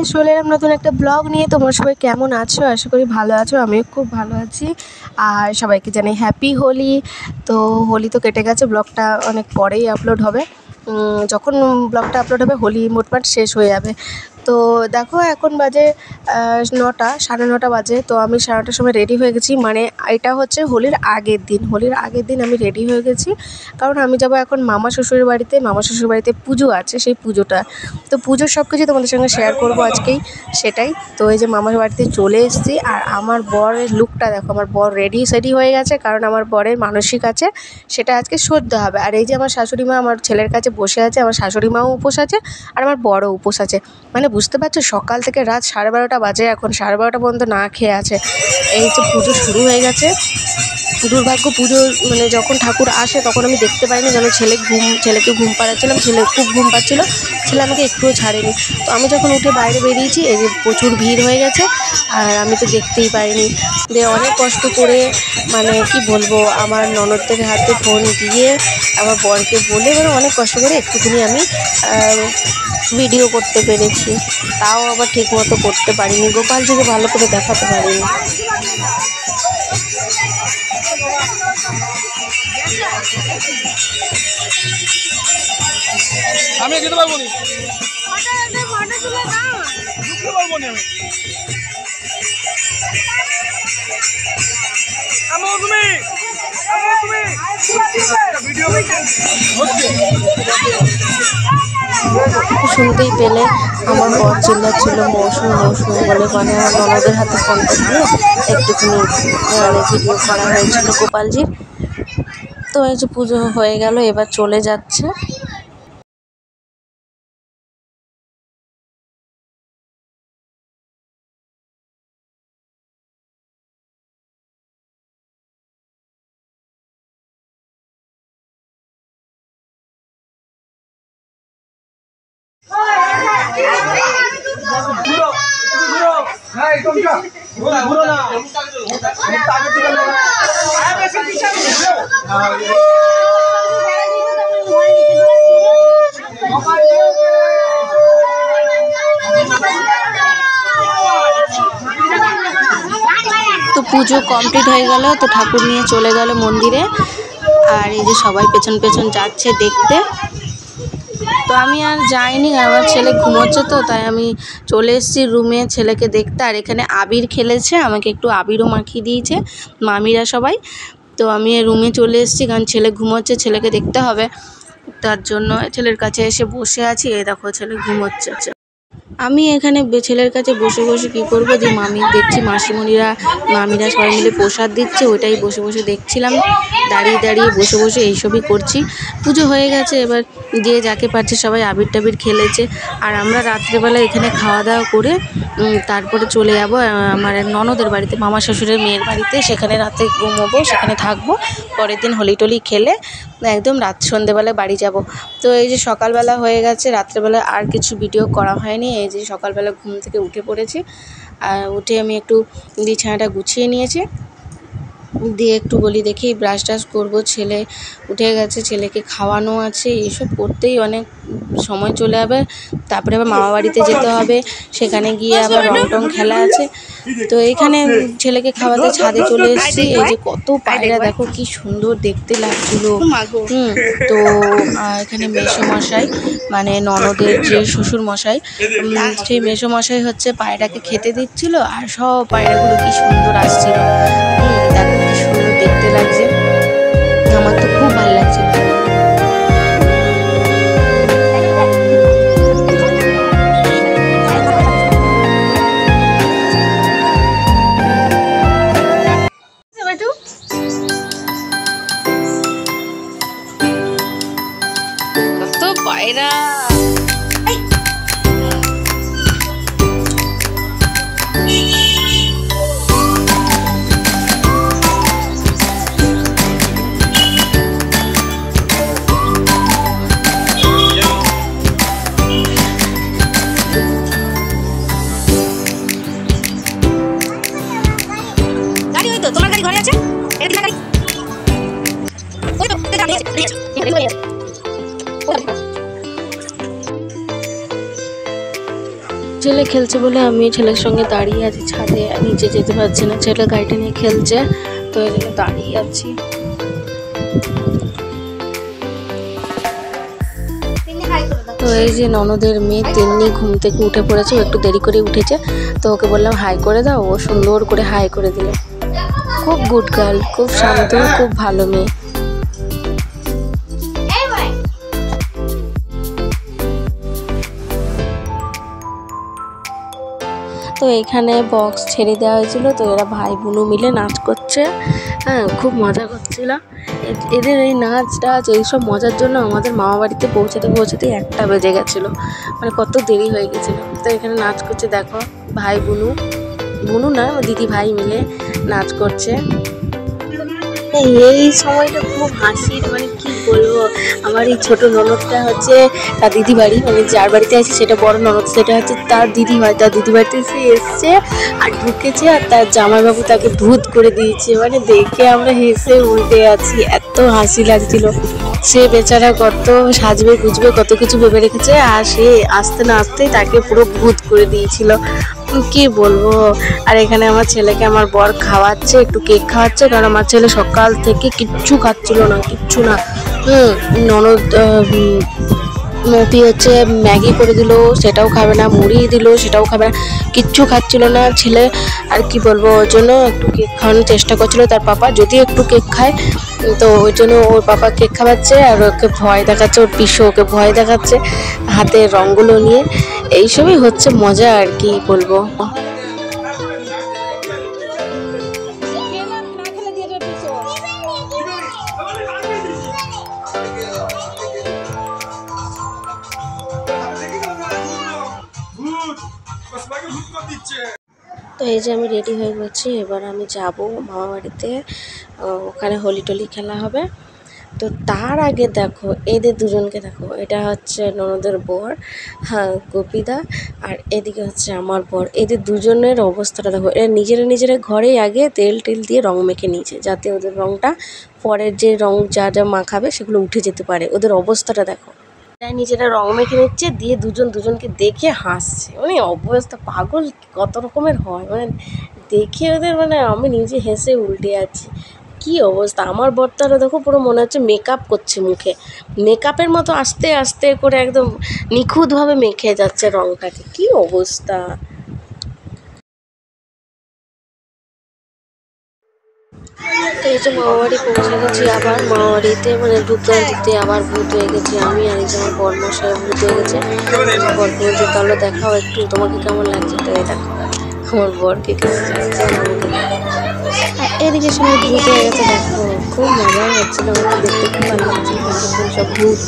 Guys, চলে এলাম নতুন একটা ব্লগ নিয়ে। তোমরা সবাই কেমন আছো? আশা করি ভালো আছো। আমিও খুব ভালো আছি। আর সবাইকে জানাই হ্যাপি হোলি। তো হোলি তো কেটে গেছে, ব্লগটা অনেক পরেই আপলোড হবে। যখন ব্লগটা আপলোড হবে হোলি মোটমাট শেষ হয়ে যাবে। তো দেখো এখন বাজে 9টা, 9:30 বাজে। তো আমি 9:30টার সময় রেডি হয়ে গেছি। মানে এটা হচ্ছে হোলির আগের দিন আমি রেডি হয়ে গেছি। কারণ আমি যাব এখন মামা শ্বশুরের বাড়িতে। মামা শ্বশুর বাড়িতে পুজো আছে, সেই পুজোটা। তো পুজোর সব কিছু তোমাদের সঙ্গে শেয়ার করব আজকেই, সেটাই। তো এই যে মামার বাড়িতে চলে এসেছি। আর আমার বরের লুকটা দেখো, আমার বর রেডি সেডি হয়ে গেছে। কারণ আমার বরের মানসিক আছে, সেটা আজকে সহ্য হবে। আর এই যে আমার শাশুড়ি মা আমার ছেলের কাছে বসে আছে। আমার শাশুড়ি মাও উপোস আছে, আর আমার বড়ও উপোস আছে। মানে বুঝতে পারছো, সকাল থেকে রাত 12:30 বাজে, এখন 12:30 পর্যন্ত না খেয়ে আছে। এই যে পুজো শুরু হয়ে গেছে। দুর্ভাগ্য, পুজো মানে যখন ঠাকুর আসে তখন আমি দেখতে পাইনি, যেন ছেলেকে ঘুম পাড়াচ্ছিলাম। ছেলে খুব ঘুম পাচ্ছিল, ছেলে আমাকে একটুও ছাড়েনি। তো আমি যখন উঠে বাইরে বেরিয়েছি, এই যে প্রচুর ভিড় হয়ে গেছে। আর আমি তো দেখতেই পাইনি। দিয়ে অনেক কষ্ট করে, মানে কি বলবো, আমার ননদদের হাতে ফোন দিয়ে আমার বরকে বলে, মানে অনেক কষ্ট করে একটুখানি আমি ভিডিও করতে পেরেছি। তাও আবার ঠিক মতো করতে পারিনি, গোপালজিকে ভালো করে দেখাতে পারিনি। আমি যেতে পারবো না, শুনতেই পেলে আমার বর চিল্লাচ্ছিল মৌসুম মৌসুম বলে। মানে আমার ননদের হাতে ফোনটা দিয়ে একটুখানি ভিডিও করা হয়েছিল গোপালজির। তো এই যে পুজো হয়ে গেল, এবার চলে যাচ্ছে। তো পুজো কমপ্লিট হয়ে গেল, তো ঠাকুর নিয়ে চলে গেল মন্দিরে। আর এই যে সবাই পেছন পেছন যাচ্ছে দেখতে। তো আমি আর যাইনি, আমার ছেলে ঘুমোচ্ছে, তো তাই আমি চলে এসেছি রুমে ছেলেকে দেখতে। আর এখানে আবির খেলেছে, আমাকে একটু আবিরও মাখিয়ে দিয়েছে মামিরা সবাই। তো আমি রুমে চলে এসেছি, কারণ ছেলে ঘুমোচ্ছে, ছেলেকে দেখতে হবে। তার জন্য ছেলের কাছে এসে বসে আছি। এই দেখো ছেলে ঘুমোচ্ছে। আমি এখানে ছেলের কাছে বসে বসে কী করবো, যে দেখছি মামিরা সবাই মিলে প্রসাদ দিচ্ছে, ওইটাই বসে বসে দেখছিলাম। দাঁড়িয়ে দাঁড়িয়ে বসে বসে এইসবই করছি। পুজো হয়ে গেছে, এবার যে যাকে পারছে সবাই আবির টাবির খেলেছে। আর আমরা রাত্রেবেলা এখানে খাওয়া দাওয়া করে তারপরে চলে যাবো আমার ননদের বাড়িতে, মামা শ্বশুরের মেয়ের বাড়িতে। সেখানে রাতে ঘুমোবো, সেখানে থাকবো। পরের দিন হোলি টোলি খেলে একদম সন্ধেবেলায় বাড়ি যাব। তো এই যে সকালবেলা হয়ে গেছে, রাত্রেবেলা আর কিছু ভিডিও করা হয়নি। এই যে সকালবেলা ঘুম থেকে উঠে পড়েছি। আর উঠে আমি একটু বিছানাটা গুছিয়ে নিয়েছি, দিয়ে একটু বলি দেখি ব্রাশ টাশ করবো। ছেলে উঠে গেছে, ছেলেকে খাওয়ানো আছে, এইসব করতেই অনেক সময় চলে যাবে। তারপরে আবার মামা বাড়িতে যেতে হবে, সেখানে গিয়ে আবার রং টং খেলা আছে। তো এইখানে ছেলেকে খাওয়াতে ছাদে চলে এসেছি। এই যে কত পায়রা দেখো, কি সুন্দর দেখতে লাগছিল। তো এখানে মেসোমশাই, মানে ননদের যে শ্বশুর মশাই, সেই মেসোমশাই হচ্ছে পায়রাকে খেতে দিচ্ছিল। আর সব পায়রাগুলো কি সুন্দর আসছিল, দেখো কি সুন্দর দেখতে লাগছে। আমার তো খুব ভালো লাগছে। কত পায়রা, ছেলে খেলছে বলে আমি ছেলের সঙ্গে দাঁড়িয়ে আছি ছাদে, নিচে যেতে পারছি না, ছেলে গাড়িটা নিয়ে খেলছে তো এই জন্য দাঁড়িয়ে আছি। তো এই যে ননদের মেয়ে তিন্নি ঘুম থেকে উঠে পড়েছে, একটু দেরি করে উঠেছে, তো ওকে বললাম হাই করে দাও, ও সুন্দর করে হাই করে দিল। খুব গুড গার্ল, খুব শান্ত, খুব ভালো মেয়ে। তো এখানে বক্স ছেড়ে দেওয়া হয়েছিল, তো এরা ভাই বোনু মিলে নাচ করছে, হ্যাঁ খুব মজা করছিল। এদের এই নাচ টাচ এইসব মজার জন্য আমাদের মামা বাড়িতে পৌঁছাতে 1টা বেজে গেছিলো, মানে কত দেরি হয়ে গেছিলো। তো এখানে নাচ করছে দেখো, ভাই বোনু, বোনু না দিদি ভাই মিলে নাচ করছে। এই সময়টা খুব হাসির, মানে কি বলবো, আমার এই ছোট ননদটা হচ্ছে তার দিদি বাড়ি, মানে যার বাড়িতে আছে সেটা বড় ননদ, সেটা হচ্ছে তার দিদি হয়, তার দিদি বাড়িতে সে এসছে আর ঢুকেছে, আর তার জামাইবাবু তাকে ধুত করে দিয়েছে, মানে দেখে আমরা হেসে উল্টে আছি, এত হাসি লাগছিল। সে বেচারা কত সাজবে গুজবে কত কিছু ভেবে রেখেছে, আর সে আসতে না আসতেই তাকে পুরো ভূত করে দিয়েছিল, কি বলবো। আর এখানে আমার ছেলেকে আমার বর খাওয়াচ্ছে, একটু কেক খাওয়াচ্ছে, কারণ আমার ছেলে সকাল থেকে কিচ্ছু খাচ্ছিল না, কিচ্ছু না। ননদ মপি হচ্ছে ম্যাগি করে দিল, সেটাও খাবে না, মুড়ি দিল, সেটাও খাবে না, কিচ্ছু খাচ্ছিল না ছেলে। আর কি বলবো, ওর জন্য একটু কেক খাওয়ানোর চেষ্টা করছিল তার পাপা, যদি একটু কেক খায়, তো ওই জন্য ওর পাপা কেক খাওয়াচ্ছে, আর ওকে ভয় দেখাচ্ছে, ওর পিসো ওকে ভয় দেখাচ্ছে হাতের রঙগুলো নিয়ে। এইসবই হচ্ছে মজা, আর কি বলবো। তো এই যে আমি রেডি হয়ে গেছি, এবার আমি যাব মামা বাড়িতে, ওখানে হোলি টোলি খেলা হবে। তো তার আগে দেখো এদের দুজনকে দেখো, এটা হচ্ছে ননদের বর, হ্যাঁ গোপীদা, আর এদিকে হচ্ছে আমার বর। এদের দুজনের অবস্থাটা দেখো, এরা নিজেরা ঘরেই আগে তেল টেল দিয়ে রং মেখে নিয়েছে, যাতে ওদের রংটা পরের যে রং যা যা মাখাবে সেগুলো উঠে যেতে পারে। ওদের অবস্থাটা দেখো, তাই নিজেরা রং মেখে নিচ্ছে, দিয়ে দুজনকে দেখে হাসছে, মানে অবস্থা পাগল কত রকমের হয়, মানে দেখে ওদের, মানে আমি নিজে হেসে উল্টে আছি, কি অবস্থা। আমার বরটারা দেখো পুরো মনে হচ্ছে মেকআপ করছে মুখে, মেকআপের মতো আস্তে আস্তে করে একদম নিখুঁতভাবে মেখে যাচ্ছে রংটাকে, কি অবস্থা। তো এই যে মামাবাড়ি পৌঁছে গেছি, আবার মামাবাড়িতে মানে ঢুকতে আবার ভূত হয়ে গেছি আমি, আর এই যে আমার বরমশাই ভূত হয়ে গেছে। বরকে বলছে তাহলে দেখাও একটু তোমাকে কেমন লাগছে, তো এই দেখো আমার বরকে কেমন লাগছে, এদিকে সবাই ভূত হয়ে গেছে দেখো, খুব মজা হচ্ছিল, আমাকে দেখতে খুব ভালো লাগছিল, সব ভূত।